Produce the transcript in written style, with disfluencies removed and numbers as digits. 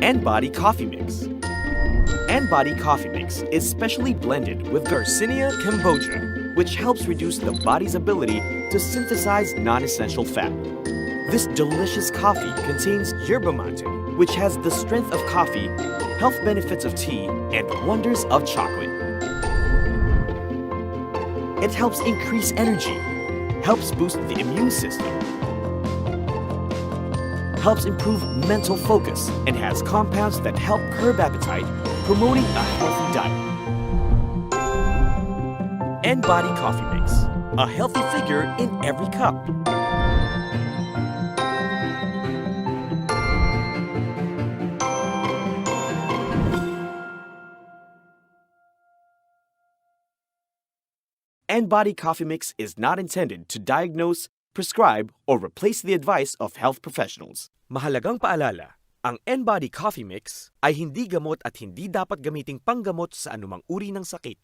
NBODY Coffee Mix. NBODY Coffee Mix is specially blended with Garcinia Cambogia, which helps reduce the body's ability to synthesize non-essential fat. This delicious coffee contains Yerba Mate, which has the strength of coffee, health benefits of tea, and wonders of chocolate. It helps increase energy, helps boost the immune system, helps improve mental focus, and has compounds that help curb appetite, promoting a healthy diet. NBODY Coffee Mix, a healthy figure in every cup. NBODY Coffee Mix is not intended to diagnose, prescribe, or replace the advice of health professionals. Mahalagang paalala, ang NBODY Coffee Mix ay hindi gamot at hindi dapat gamiting panggamot sa anumang uri ng sakit.